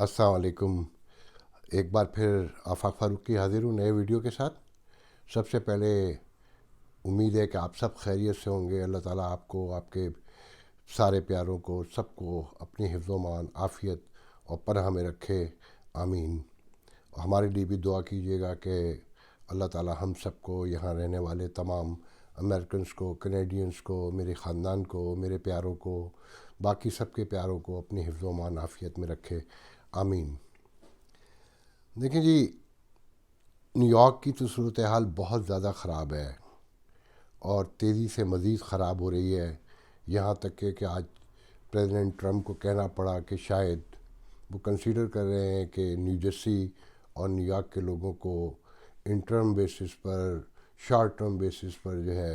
السلام علیکم۔ ایک بار پھر آفاق فاروق کی حاضر ہوں نئے ویڈیو کے ساتھ۔ سب سے پہلے امید ہے کہ آپ سب خیریت سے ہوں گے۔ اللہ تعالیٰ آپ کو، آپ کے سارے پیاروں کو، سب کو اپنی حفظ و امان، عافیت اور پناہ میں رکھے، آمین۔ ہمارے لیے بھی دعا کیجیے گا کہ اللہ تعالیٰ ہم سب کو، یہاں رہنے والے تمام امریکنز کو، کینیڈینز کو، میرے خاندان کو، میرے پیاروں کو، باقی سب کے پیاروں کو اپنی حفظ و امان عافیت میں رکھے، آمین۔ دیکھیں جی، نیو یارک کی تو صورتحال بہت زیادہ خراب ہے اور تیزی سے مزید خراب ہو رہی ہے، یہاں تک کہ آج پریزیڈنٹ ٹرمپ کو کہنا پڑا کہ شاید وہ کنسیڈر کر رہے ہیں کہ نیو جرسی اور نیو یارک کے لوگوں کو انٹرم بیسس پر، شارٹ ٹرم بیسس پر جو ہے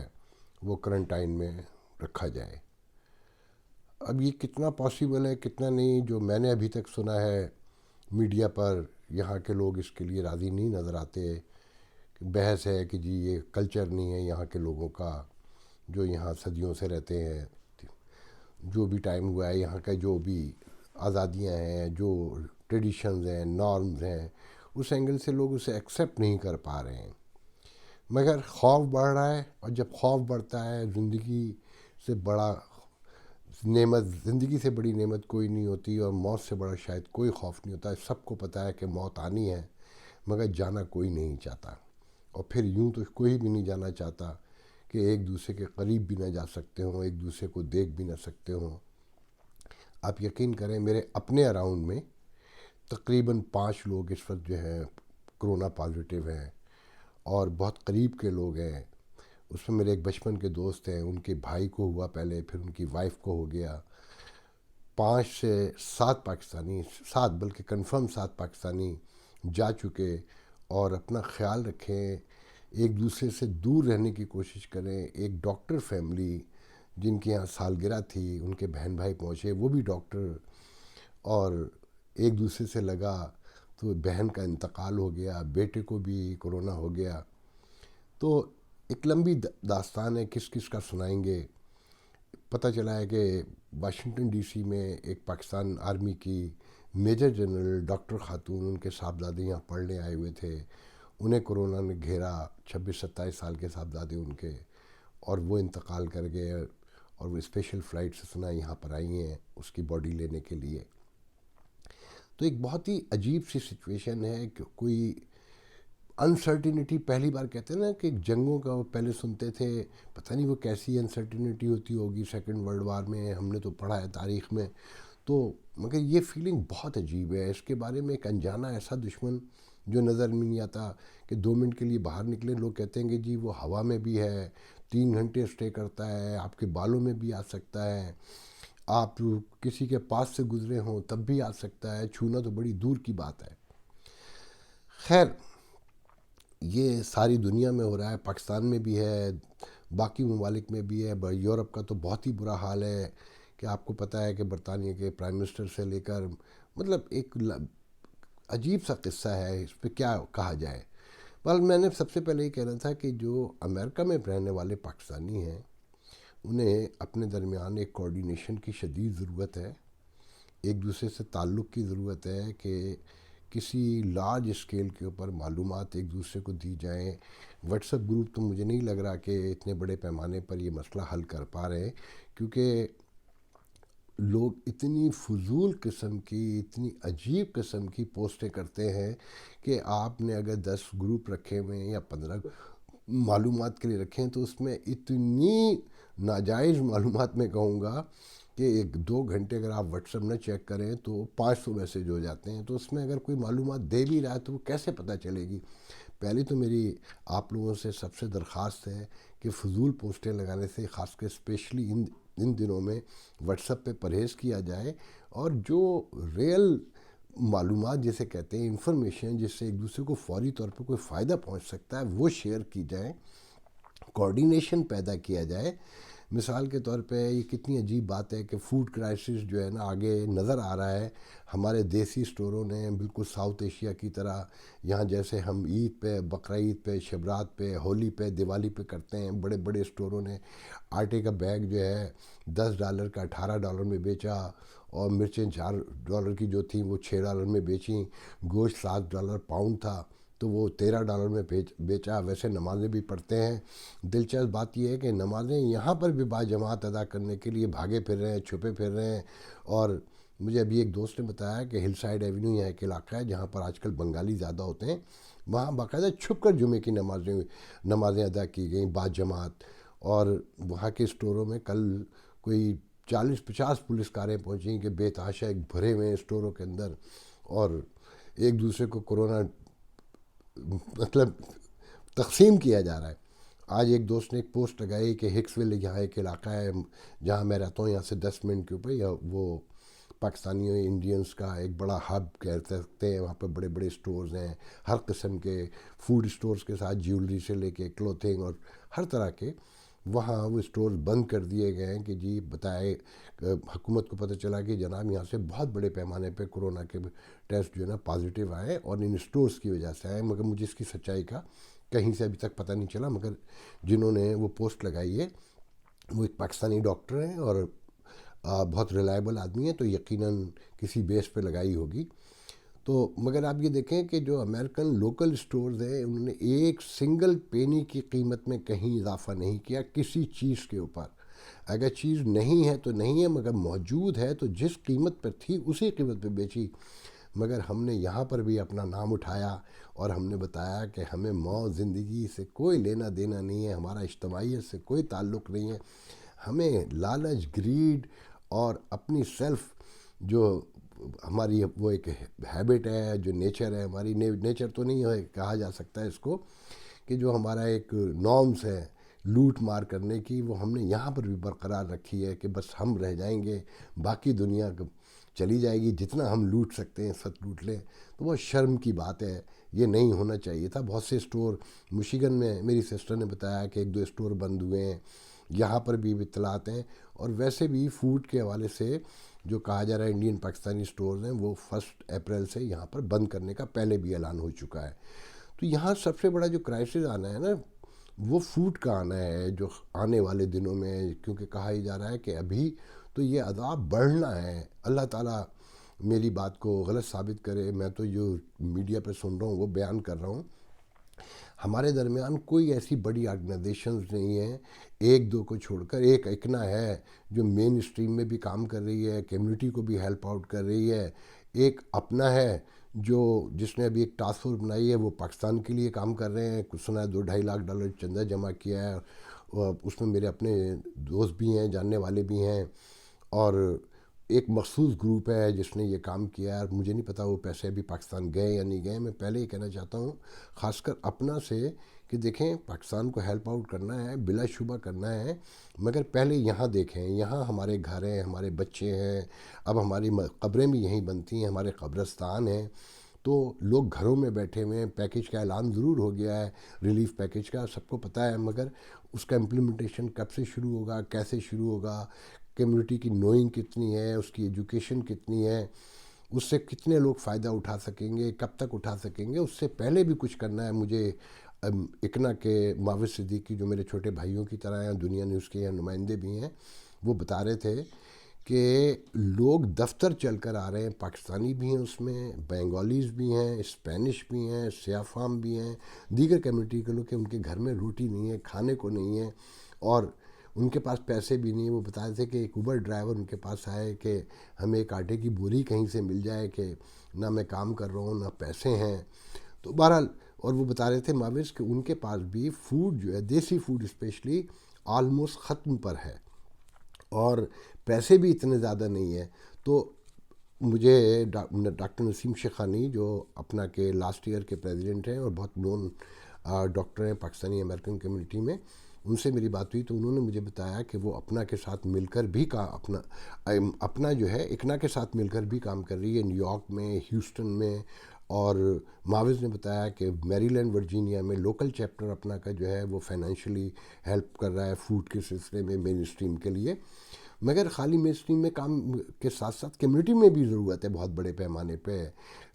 وہ کرنٹائن میں رکھا جائے۔ اب یہ کتنا پاسیبل ہے کتنا نہیں، جو میں نے ابھی تک سنا ہے میڈیا پر، یہاں کے لوگ اس کے لیے راضی نہیں نظر آتے۔ بحث ہے کہ جی یہ کلچر نہیں ہے یہاں کے لوگوں کا، جو یہاں صدیوں سے رہتے ہیں، جو بھی ٹائم ہوا ہے یہاں کا، جو بھی آزادیاں ہیں، جو ٹریڈیشنز ہیں، نارمز ہیں، اس اینگل سے لوگ اسے ایکسیپٹ نہیں کر پا رہے ہیں۔ مگر خوف بڑھ رہا ہے، اور جب خوف بڑھتا ہے، زندگی سے بڑا نعمت، زندگی سے بڑی نعمت کوئی نہیں ہوتی، اور موت سے بڑا شاید کوئی خوف نہیں ہوتا ہے۔ سب کو پتہ ہے کہ موت آنی ہے، مگر جانا کوئی نہیں چاہتا، اور پھر یوں تو کوئی بھی نہیں جانا چاہتا کہ ایک دوسرے کے قریب بھی نہ جا سکتے ہوں، ایک دوسرے کو دیکھ بھی نہ سکتے ہوں۔ آپ یقین کریں، میرے اپنے اراؤنڈ میں تقریباً 5 لوگ اس وقت جو ہیں کرونا پازیٹیو ہیں، اور بہت قریب کے لوگ ہیں۔ اس میں میرے ایک بچپن کے دوست ہیں، ان کے بھائی کو ہوا پہلے، پھر ان کی وائف کو ہو گیا۔ 5 سے 7 پاکستانی، 7 بلکہ کنفرم 7 پاکستانی جا چکے۔ اور اپنا خیال رکھیں، ایک دوسرے سے دور رہنے کی کوشش کریں۔ ایک ڈاکٹر فیملی جن کے یہاں سالگرہ تھی، ان کے بہن بھائی پہنچے، وہ بھی ڈاکٹر، اور ایک دوسرے سے لگا تو بہن کا انتقال ہو گیا، بیٹے کو بھی کرونا ہو گیا۔ تو ایک لمبی داستان ہے، کس کس کا سنائیں گے۔ پتہ چلا ہے کہ واشنگٹن ڈی سی میں ایک پاکستان آرمی کی میجر جنرل ڈاکٹر خاتون، ان کے صاحبزادے یہاں پڑھنے آئے ہوئے تھے، انہیں کرونا نے گھیرا، 26-27 سال کے صاحبزادے ان کے، اور وہ انتقال کر گئے، اور وہ اسپیشل فلائٹ سے سنا یہاں پر آئی ہیں اس کی باڈی لینے کے لیے۔ تو ایک بہت ہی عجیب سی سچویشن ہے کہ کوئی انسرٹینٹی، پہلی بار کہتے ہیں نا کہ جنگوں کا پہلے سنتے تھے، پتہ نہیں وہ کیسی انسرٹینٹی ہوتی ہوگی سیکنڈ ورلڈ وار میں، ہم نے تو پڑھا ہے تاریخ میں، تو مگر یہ فیلنگ بہت عجیب ہے۔ اس کے بارے میں ایک انجانا ایسا دشمن جو نظر میں نہیں آتا، کہ 2 منٹ کے لیے باہر نکلے، لوگ کہتے ہیں کہ جی وہ ہوا میں بھی ہے، 3 گھنٹے اسٹے کرتا ہے، آپ کے بالوں میں بھی آ سکتا ہے، آپ کسی کے پاس سے گزرے ہوں تب بھی آ سکتا ہے، چھونا تو بڑی دور کی بات ہے۔ خیر، یہ ساری دنیا میں ہو رہا ہے، پاکستان میں بھی ہے، باقی ممالک میں بھی ہے۔ یورپ کا تو بہت ہی برا حال ہے، کہ آپ کو پتہ ہے کہ برطانیہ کے پرائم منسٹر سے لے کر، مطلب ایک عجیب سا قصہ ہے، اس پہ کیا کہا جائے۔ بل میں نے سب سے پہلے یہ کہنا تھا کہ جو امریکہ میں رہنے والے پاکستانی ہیں، انہیں اپنے درمیان ایک کوارڈینیشن کی شدید ضرورت ہے، ایک دوسرے سے تعلق کی ضرورت ہے، کہ کسی لارج اسکیل کے اوپر معلومات ایک دوسرے کو دی جائیں۔ واٹس ایپ گروپ تو مجھے نہیں لگ رہا کہ اتنے بڑے پیمانے پر یہ مسئلہ حل کر پا رہے ہیں، کیونکہ لوگ اتنی فضول قسم کی، اتنی عجیب قسم کی پوسٹیں کرتے ہیں، کہ آپ نے اگر 10 گروپ رکھے ہوئے ہیں یا 15 معلومات کے لیے رکھیں، تو اس میں اتنی ناجائز معلومات میں کہوں گا کہ 1-2 گھنٹے اگر آپ واٹس ایپ نہ چیک کریں تو 500 میسیج ہو جاتے ہیں۔ تو اس میں اگر کوئی معلومات دے بھی رہا ہے تو وہ کیسے پتہ چلے گی؟ پہلے تو میری آپ لوگوں سے سب سے درخواست ہے کہ فضول پوسٹیں لگانے سے، خاص کر اسپیشلی ان دنوں میں، واٹس ایپ پہ پرہیز کیا جائے، اور جو ریئل معلومات جسے کہتے ہیں، انفارمیشن جس سے ایک دوسرے کو فوری طور پہ کوئی فائدہ پہنچ سکتا ہے، وہ شیئر کی جائے، کوارڈینیشن پیدا کیا جائے۔ مثال کے طور پہ یہ کتنی عجیب بات ہے کہ فوڈ کرائسس جو ہے نا آگے نظر آ رہا ہے، ہمارے دیسی سٹوروں نے بالکل ساؤتھ ایشیا کی طرح، یہاں جیسے ہم عید پہ، بقرعید پہ، شبرات پہ، ہولی پہ، دیوالی پہ کرتے ہیں، بڑے بڑے سٹوروں نے آٹے کا بیگ جو ہے $10 کا $18 میں بیچا، اور مرچیں $4 کی جو تھیں وہ $6 میں بیچیں، گوشت $7 پاؤنڈ تھا تو وہ $13 میں بیچا۔ ویسے نمازیں بھی پڑھتے ہیں۔ دلچسپ بات یہ ہے کہ نمازیں یہاں پر بھی باجماعت ادا کرنے کے لیے بھاگے پھر رہے ہیں، چھپے پھر رہے ہیں۔ اور مجھے ابھی ایک دوست نے بتایا کہ ہل سائڈ ایونیو یہاں ایک علاقہ ہے جہاں پر آج کل بنگالی زیادہ ہوتے ہیں، وہاں باقاعدہ چھپ کر جمعے کی نمازیں ادا کی گئیں باجماعت۔ اور وہاں کے اسٹوروں میں کل کوئی 40-50 پولیس کاریں پہنچیں کہ بے تحاشا ایک بھرے ہوئے اسٹوروں کے اندر، اور ایک دوسرے کو کورونا مطلب تقسیم کیا جا رہا ہے۔ آج ایک دوست نے ایک پوسٹ لگائی کہ ہکسویل یہاں ایک علاقہ ہے جہاں میں رہتا ہوں، یہاں سے 10 منٹ کے اوپر، یا وہ پاکستانیوں انڈینس کا ایک بڑا ہب کہہ سکتے ہیں۔ وہاں پہ بڑے بڑے سٹورز ہیں، ہر قسم کے فوڈ سٹورز کے ساتھ جیولری سے لے کے کلوتھنگ اور ہر طرح کے، وہاں وہ سٹورز بند کر دیے گئے ہیں کہ جی بتائے حکومت کو پتہ چلا کہ جناب یہاں سے بہت بڑے پیمانے پہ کورونا کے ٹیسٹ جو ہے نا پازیٹیو آئے اور ان سٹورز کی وجہ سے آئے، مگر مجھے اس کی سچائی کا کہیں سے ابھی تک پتہ نہیں چلا۔ مگر جنہوں نے وہ پوسٹ لگائی ہے وہ ایک پاکستانی ڈاکٹر ہیں اور بہت ریلائبل آدمی ہیں، تو یقیناً کسی بیس پہ لگائی ہوگی۔ تو مگر آپ یہ دیکھیں کہ جو امریکن لوکل سٹورز ہیں انہوں نے ایک سنگل پینی کی قیمت میں کہیں اضافہ نہیں کیا کسی چیز کے اوپر۔ اگر چیز نہیں ہے تو نہیں ہے، مگر موجود ہے تو جس قیمت پر تھی اسی قیمت پہ بیچی۔ مگر ہم نے یہاں پر بھی اپنا نام اٹھایا اور ہم نے بتایا کہ ہمیں موت زندگی سے کوئی لینا دینا نہیں ہے، ہمارا اجتماعیت سے کوئی تعلق نہیں ہے۔ ہمیں لالچ، گریڈ اور اپنی سیلف جو ہماری وہ ایک ہیبٹ ہے، جو نیچر ہے ہماری، نیچر تو نہیں ہے کہا جا سکتا ہے اس کو، کہ جو ہمارا ایک نارمس ہے لوٹ مار کرنے کی، وہ ہم نے یہاں پر بھی برقرار رکھی ہے کہ بس ہم رہ جائیں گے، باقی دنیا چلی جائے گی، جتنا ہم لوٹ سکتے ہیں سب لوٹ لیں۔ تو وہ شرم کی بات ہے، یہ نہیں ہونا چاہیے تھا۔ بہت سے اسٹور مشیگن میں میری سسٹر نے بتایا کہ 1-2 اسٹور بند ہوئے ہیں، یہاں پر بھی اطلاعات ہیں۔ اور ویسے بھی فوڈ کے حوالے سے جو کہا جا رہا ہے انڈین پاکستانی سٹورز ہیں وہ 1 اپریل سے یہاں پر بند کرنے کا پہلے بھی اعلان ہو چکا ہے۔ تو یہاں سب سے بڑا جو کرائسس آنا ہے نا وہ فوڈ کا آنا ہے جو آنے والے دنوں میں، کیونکہ کہا ہی جا رہا ہے کہ ابھی تو یہ عذاب بڑھنا ہے۔ اللہ تعالیٰ میری بات کو غلط ثابت کرے، میں تو جو میڈیا پہ سن رہا ہوں وہ بیان کر رہا ہوں۔ ہمارے درمیان کوئی ایسی بڑی آرگنائزیشنز نہیں ہیں، 1-2 کو چھوڑ کر، ایک اکنا ہے جو مین اسٹریم میں بھی کام کر رہی ہے، کمیونٹی کو بھی ہیلپ آؤٹ کر رہی ہے۔ ایک اپنا ہے جس نے ابھی ایک ٹاسک فورس بنائی ہے، وہ پاکستان کے لیے کام کر رہے ہیں، کچھ سنا ہے $2-2.5 لاکھ چندہ جمع کیا ہے، اور اس میں میرے اپنے دوست بھی ہیں، جاننے والے بھی ہیں۔ اور ایک مخصوص گروپ ہے جس نے یہ کام کیا ہے، اور مجھے نہیں پتا وہ پیسے ابھی پاکستان گئے یا نہیں گئے۔ میں پہلے ہی کہنا چاہتا ہوں خاص کر اپنا سے کہ دیکھیں پاکستان کو ہیلپ آؤٹ کرنا ہے، بلا شبہ کرنا ہے، مگر پہلے یہاں دیکھیں، یہاں ہمارے گھر ہیں، ہمارے بچے ہیں، اب ہماری قبریں بھی یہیں بنتی ہیں، ہمارے قبرستان ہیں، تو لوگ گھروں میں بیٹھے ہوئے ہیں۔ پیکیج کا اعلان ضرور ہو گیا ہے، ریلیف پیکیج کا، سب کو پتہ ہے، مگر اس کا امپلیمنٹیشن کب سے شروع ہوگا، کیسے شروع ہوگا، کمیونٹی کی نوئنگ کتنی ہے، اس کی ایجوکیشن کتنی ہے، اس سے کتنے لوگ فائدہ اٹھا سکیں گے، کب تک اٹھا سکیں گے، اس سے پہلے بھی کچھ کرنا ہے مجھے۔ اکنا کے معاوض صدیقی جو میرے چھوٹے بھائیوں کی طرح ہیں، دنیا نیوز کے نمائندے بھی ہیں، وہ بتا رہے تھے کہ لوگ دفتر چل کر آ رہے ہیں، پاکستانی بھی ہیں اس میں، بنگالیز بھی ہیں، اسپینش بھی ہیں، سیاہ فام بھی ہیں، دیگر کمیونٹی کے لوگ، کہ ان کے گھر میں روٹی نہیں ہے، کھانے کو نہیں ہے، اور ان کے پاس پیسے بھی نہیں ہیں۔ وہ بتا رہے تھے کہ ایک اوبر ڈرائیور ان کے پاس آئے کہ ہمیں ایک آٹے کی بوری کہیں سے مل جائے، کہ نہ میں کام کر رہا ہوں نہ پیسے ہیں۔ تو بہرحال، اور وہ بتا رہے تھے معاوض کہ ان کے پاس بھی فوڈ جو ہے، دیسی فوڈ اسپیشلی، آلموسٹ ختم پر ہے، اور پیسے بھی اتنے زیادہ نہیں ہیں۔ تو مجھے ڈاکٹر نسیم شیخانی جو اپنا کے لاسٹ ایئر کے پریزیڈنٹ ہیں اور بہت نون ڈاکٹر ہیں پاکستانی امریکن کمیونٹی میں، ان سے میری بات ہوئی تو انہوں نے مجھے بتایا کہ وہ اپنا کے ساتھ مل کر بھی اپنا جو ہے اکنا کے ساتھ مل کر بھی کام کر رہی ہے، نیو یارک میں، ہیوسٹن میں، اور معاوض نے بتایا کہ میری لینڈ ورجینیا میں لوکل چیپٹر اپنا کا جو ہے وہ فائنینشلی ہیلپ کر رہا ہے فوڈ کے سلسلے میں مین اسٹریم کے لیے۔ مگر خالی مین اسٹریم میں کام کے ساتھ ساتھ کمیونٹی میں بھی ضرورت ہے بہت بڑے پیمانے پہ۔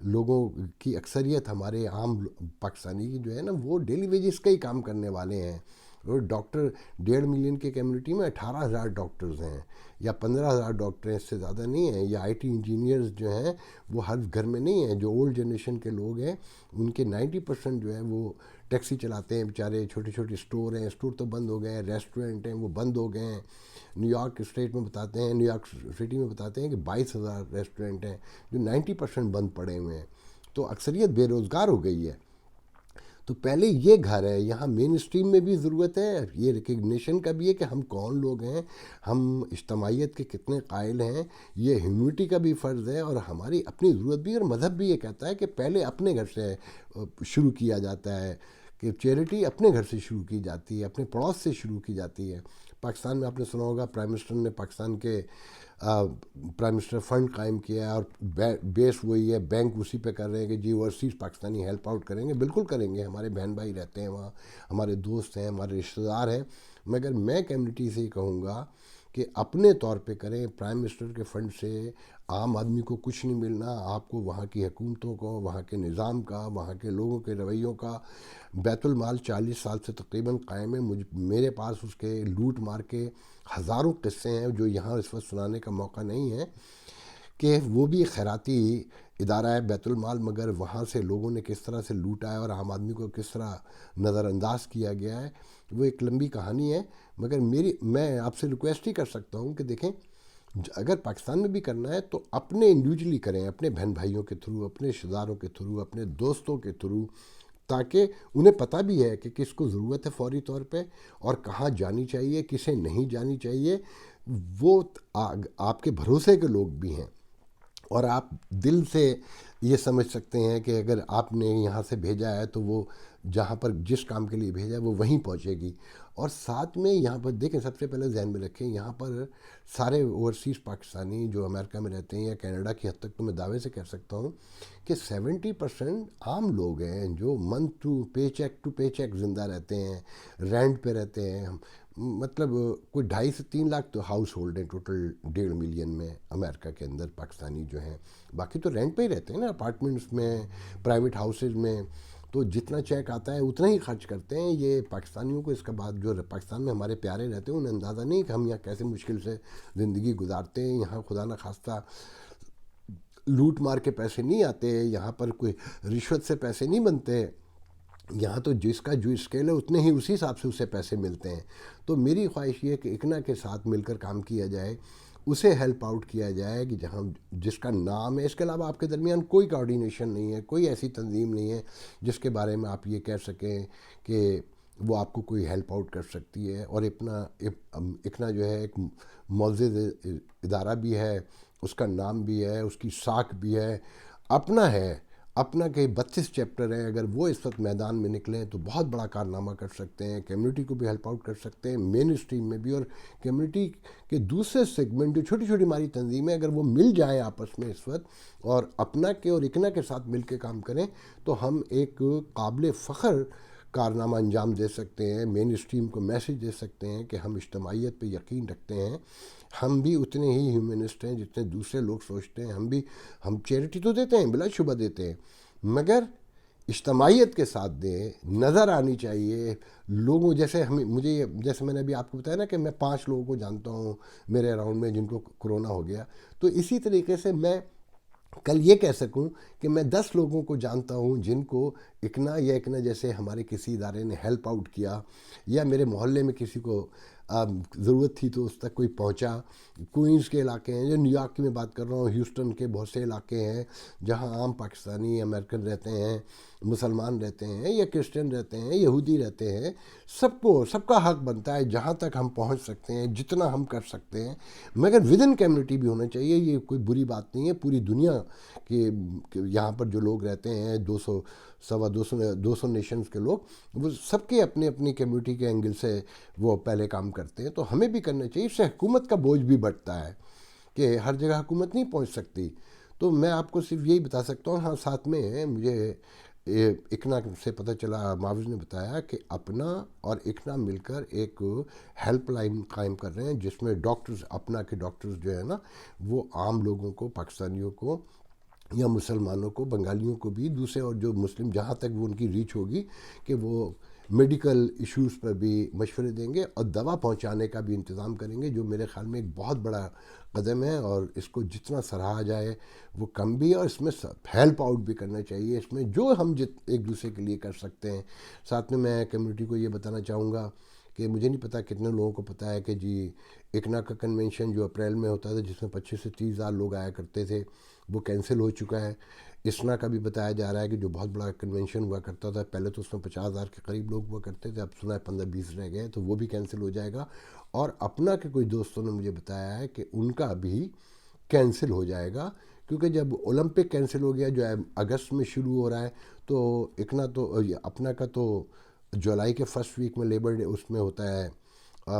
لوگوں کی اکثریت ہمارے عام پاکستانی کی جو ہے نا وہ ڈیلی ویجز کا ہی کام کرنے والے ہیں، اور ڈاکٹر 1.5 ملین کی کمیونٹی میں 18,000 ڈاکٹرز ہیں یا 15,000 ڈاکٹر ہیں، اس سے زیادہ نہیں ہیں. یا IT انجینئرز جو ہیں وہ ہر گھر میں نہیں ہیں. جو اولڈ جنریشن کے لوگ ہیں ان کے 90% جو ہے وہ ٹیکسی چلاتے ہیں بیچارے. چھوٹے چھوٹے اسٹور ہیں، اسٹور تو بند ہو گئے ہیں. ریسٹورنٹ ہیں وہ بند ہو گئے ہیں. نیو یارک اسٹیٹ میں بتاتے ہیں، نیو یارک سٹی میں بتاتے ہیں کہ 22,000 ریسٹورنٹ ہیں جو 90% بند پڑے ہوئے ہیں. تو اکثریت بے روزگار ہو گئی ہے. تو پہلے یہ گھر ہے، یہاں مین اسٹریم میں بھی ضرورت ہے، یہ ریکگنیشن کا بھی ہے کہ ہم کون لوگ ہیں، ہم اجتماعیت کے کتنے قائل ہیں. یہ ہیومنٹی کا بھی فرض ہے اور ہماری اپنی ضرورت بھی. اور مذہب بھی یہ کہتا ہے کہ پہلے اپنے گھر سے شروع کیا جاتا ہے، کہ چیریٹی اپنے گھر سے شروع کی جاتی ہے، اپنے پڑوس سے شروع کی جاتی ہے. پاکستان میں آپ نے سنا ہوگا پرائم منسٹر نے پاکستان کے پرائم منسٹر فنڈ قائم کیا ہے، اور بیس وہی ہے، بینک اسی پہ کر رہے ہیں کہ جی اوورسیز پاکستانی ہیلپ آؤٹ کریں گے. بالکل کریں گے، ہمارے بہن بھائی رہتے ہیں وہاں، ہمارے دوست ہیں، ہمارے رشتہ دار ہیں. مگر میں کمیونٹی سے ہی کہوں گا کہ اپنے طور پہ کریں. پرائم منسٹر کے فنڈ سے عام آدمی کو کچھ نہیں ملنا. آپ کو وہاں کی حکومتوں کو، وہاں کے نظام کا، وہاں کے لوگوں کے رویوں کا. بیت المال 40 سال سے تقریباً قائم ہے. میرے پاس اس کے لوٹ مار کے ہزاروں قصے ہیں جو یہاں اس وقت سنانے کا موقع نہیں ہے، کہ وہ بھی خیراتی ادارہ ہے بیت المال، مگر وہاں سے لوگوں نے کس طرح سے لوٹا ہے اور عام آدمی کو کس طرح نظر انداز کیا گیا ہے. وہ ایک لمبی کہانی ہے. مگر میں آپ سے ریکویسٹ ہی کر سکتا ہوں کہ دیکھیں، اگر پاکستان میں بھی کرنا ہے تو اپنے انڈیویجلی کریں، اپنے بہن بھائیوں کے تھرو، اپنے رشتہ داروں کے تھرو، اپنے دوستوں کے تھرو، تاکہ انہیں پتہ بھی ہے کہ کس کو ضرورت ہے فوری طور پہ، اور کہاں جانی چاہیے، کسے نہیں جانی چاہیے. وہ آپ کے بھروسے کے لوگ بھی ہیں، اور آپ دل سے یہ سمجھ سکتے ہیں کہ اگر آپ نے یہاں سے بھیجا ہے تو وہ جہاں پر جس کام کے لیے بھیجا ہے وہ وہیں پہنچے گی. اور ساتھ میں یہاں پر دیکھیں، سب سے پہلے ذہن میں رکھیں، یہاں پر سارے اوورسیز پاکستانی جو امریکہ میں رہتے ہیں یا کینیڈا کی حد تک تو میں دعوے سے کہہ سکتا ہوں کہ 70% عام لوگ ہیں جو منتھ ٹو پے چیک زندہ رہتے ہیں، رینٹ پہ رہتے ہیں. مطلب کوئی 2.5 سے 3 لاکھ تو ہاؤس ہولڈ ہیں ٹوٹل 1.5 ملین میں امریکہ کے اندر پاکستانی جو ہیں. باقی تو رینٹ پہ ہی رہتے ہیں نا، اپارٹمنٹس میں، پرائیویٹ ہاؤسز میں. تو جتنا چیک آتا ہے اتنا ہی خرچ کرتے ہیں. یہ پاکستانیوں کو اس کا بعد جو پاکستان میں ہمارے پیارے رہتے ہیں انہیں اندازہ نہیں کہ ہم یہاں کیسے مشکل سے زندگی گزارتے ہیں. یہاں خدا نہ خواستہ لوٹ مار کے پیسے نہیں آتے، یہاں پر کوئی رشوت سے پیسے نہیں بنتے. یہاں تو جس کا جو اسکیل ہے اتنے ہی اسی حساب سے اسے پیسے ملتے ہیں. تو میری خواہش یہ ہے کہ اکنا کے ساتھ مل کر کام کیا جائے، اسے ہیلپ آؤٹ کیا جائے کہ جہاں جس کا نام ہے. اس کے علاوہ آپ کے درمیان کوئی کوارڈینیشن نہیں ہے، کوئی ایسی تنظیم نہیں ہے جس کے بارے میں آپ یہ کہہ سکیں کہ وہ آپ کو کوئی ہیلپ آؤٹ کر سکتی ہے. اور اکنا جو ہے ایک معزز ادارہ بھی ہے، اس کا نام بھی ہے، اس کی ساکھ بھی ہے، اپنا ہے. اپنا کے 32 چیپٹر ہیں. اگر وہ اس وقت میدان میں نکلیں تو بہت بڑا کارنامہ کر سکتے ہیں. کمیونٹی کو بھی ہیلپ آؤٹ کر سکتے ہیں، مین اسٹریم میں بھی. اور کمیونٹی کے دوسرے سیگمنٹ جو چھوٹی چھوٹی ہماری تنظیمیں، اگر وہ مل جائیں آپس میں اس وقت اور اپنا کے اور اکنا کے ساتھ مل کے کام کریں تو ہم ایک قابل فخر کارنامہ انجام دے سکتے ہیں. مین اسٹریم کو میسج دے سکتے ہیں کہ ہم اجتماعیت پہ یقین رکھتے ہیں، ہم بھی اتنے ہی ہیومنسٹ ہیں جتنے دوسرے لوگ سوچتے ہیں. ہم چیریٹی تو دیتے ہیں، بلا شبہ دیتے ہیں، مگر اجتماعیت کے ساتھ دیں. نظر آنی چاہیے لوگوں جیسے جیسے میں نے ابھی آپ کو بتایا نا کہ میں 5 لوگوں کو جانتا ہوں میرے اراؤنڈ میں جن کو کرونا ہو گیا. تو اسی طریقے سے میں کل یہ کہہ سکوں کہ میں 10 لوگوں کو جانتا ہوں جن کو اکنا جیسے ہمارے کسی ادارے نے ہیلپ آؤٹ کیا، یا میرے محلے میں کسی کو ضرورت تھی تو اس تک کوئی پہنچا. کوئنز کے علاقے ہیں، جو نیو یارک کی میں بات کر رہا ہوں، ہیوسٹن کے بہت سے علاقے ہیں جہاں عام پاکستانی امریکن رہتے ہیں، مسلمان رہتے ہیں یا کرسچن رہتے ہیں، یہودی رہتے ہیں. سب کا حق بنتا ہے جہاں تک ہم پہنچ سکتے ہیں، جتنا ہم کر سکتے ہیں. مگر ود ان کمیونٹی بھی ہونا چاہیے. یہ کوئی بری بات نہیں ہے. پوری دنیا کے یہاں پر جو لوگ رہتے ہیں 200 نیشنز کے لوگ، وہ سب کے اپنے اپنی کمیونٹی کے اینگل سے وہ پہلے کام کرتے ہیں. تو ہمیں بھی کرنا چاہیے. اس سے حکومت کا بوجھ بھی بڑھتا ہے کہ ہر جگہ حکومت نہیں پہنچ سکتی. تو میں آپ کو صرف یہی بتا سکتا ہوں. ہاں، ساتھ میں مجھے اکنا سے پتہ چلا، معاوض نے بتایا کہ اپنا اور اکنا مل کر ایک ہیلپ لائن قائم کر رہے ہیں جس میں ڈاکٹرز، اپنا کے ڈاکٹرز جو ہے نا، وہ عام لوگوں کو، پاکستانیوں کو یا مسلمانوں کو، بنگالیوں کو بھی، دوسرے اور جو مسلم جہاں تک وہ ان کی ریچ ہوگی، کہ وہ میڈیکل ایشوز پر بھی مشورے دیں گے اور دوا پہنچانے کا بھی انتظام کریں گے، جو میرے خیال میں ایک بہت بڑا قدم ہے، اور اس کو جتنا سراہا جائے وہ کم بھی ہے، اور اس میں ہیلپ آؤٹ بھی کرنا چاہیے، اس میں جو ہم ایک دوسرے کے لیے کر سکتے ہیں۔ ساتھ میں کمیونٹی کو یہ بتانا چاہوں گا کہ مجھے نہیں پتا کتنے لوگوں کو پتہ ہے کہ جی اکنا کا کنونشن جو اپریل میں ہوتا تھا، جس میں 25 سے 30 ہزار لوگ آیا کرتے تھے، وہ کینسل ہو چکا ہے۔ اسنا کا بھی بتایا جا رہا ہے کہ جو بہت بڑا کنونشن ہوا کرتا تھا، پہلے تو اس میں 50 ہزار کے قریب لوگ ہوا کرتے تھے، اب سنا ہے 15-20 رہ گئے، تو وہ بھی کینسل ہو جائے گا۔ اور اپنا کے کچھ دوستوں نے مجھے بتایا ہے کہ ان کا بھی کینسل ہو جائے گا، کیونکہ جب اولمپک کینسل ہو گیا جو اگست میں شروع ہو رہا ہے، تو اکنا تو اپنا کا تو جولائی کے فرسٹ ویک میں لیبر ڈے اس میں ہوتا ہے،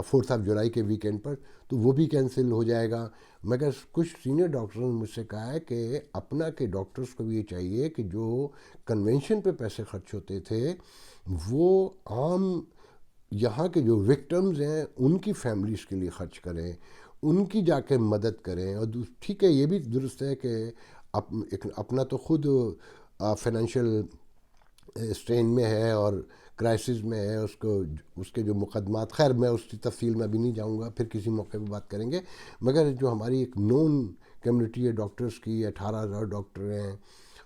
4 جولائی کے ویکینڈ پر، تو وہ بھی کینسل ہو جائے گا۔ مگر کچھ سینئر ڈاکٹروں نے مجھ سے کہا ہے کہ اپنا کے ڈاکٹرز کو بھی یہ چاہیے کہ جو کنونشن پہ پیسے خرچ ہوتے تھے، وہ عام یہاں کے جو وکٹمز ہیں ان کی فیملیز کے لیے خرچ کریں، ان کی جا کے مدد کریں۔ اور ٹھیک ہے، یہ بھی درست ہے کہ اپنا تو خود فائنینشیل اسٹرین میں ہے اور کرائسس میں ہے، اس کے جو مقدمات، خیر میں اس کی تفصیل میں ابھی نہیں جاؤں گا، پھر کسی موقع پہ بات کریں گے۔ مگر جو ہماری ایک نون کمیونٹی ہے ڈاکٹرز کی، 18,000 ڈاکٹر ہیں،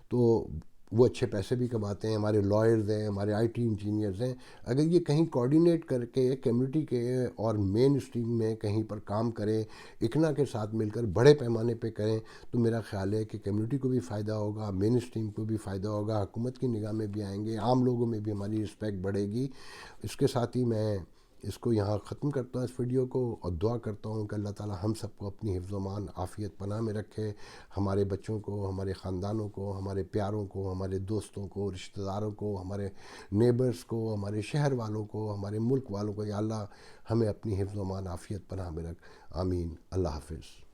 تو وہ اچھے پیسے بھی کماتے ہیں، ہمارے لائرز ہیں، ہمارے آئی ٹی انجینئرز ہیں۔ اگر یہ کہیں کوآرڈینیٹ کر کے کمیونٹی کے اور مین اسٹریم میں کہیں پر کام کریں، اکنا کے ساتھ مل کر بڑے پیمانے پہ کریں، تو میرا خیال ہے کہ کمیونٹی کو بھی فائدہ ہوگا، مین اسٹریم کو بھی فائدہ ہوگا، حکومت کی نگاہ میں بھی آئیں گے، عام لوگوں میں بھی ہماری رسپیکٹ بڑھے گی۔ اس کے ساتھ ہی میں اس کو یہاں ختم کرتا ہوں، اس ویڈیو کو، اور دعا کرتا ہوں کہ اللہ تعالی ہم سب کو اپنی حفظ و امان عافیت پناہ میں رکھے، ہمارے بچوں کو، ہمارے خاندانوں کو، ہمارے پیاروں کو، ہمارے دوستوں کو، رشتہ داروں کو، ہمارے نیبرز کو، ہمارے شہر والوں کو، ہمارے ملک والوں کو، یا اللہ ہمیں اپنی حفظ و امان عافیت پناہ میں رکھ۔ آمین۔ اللہ حافظ۔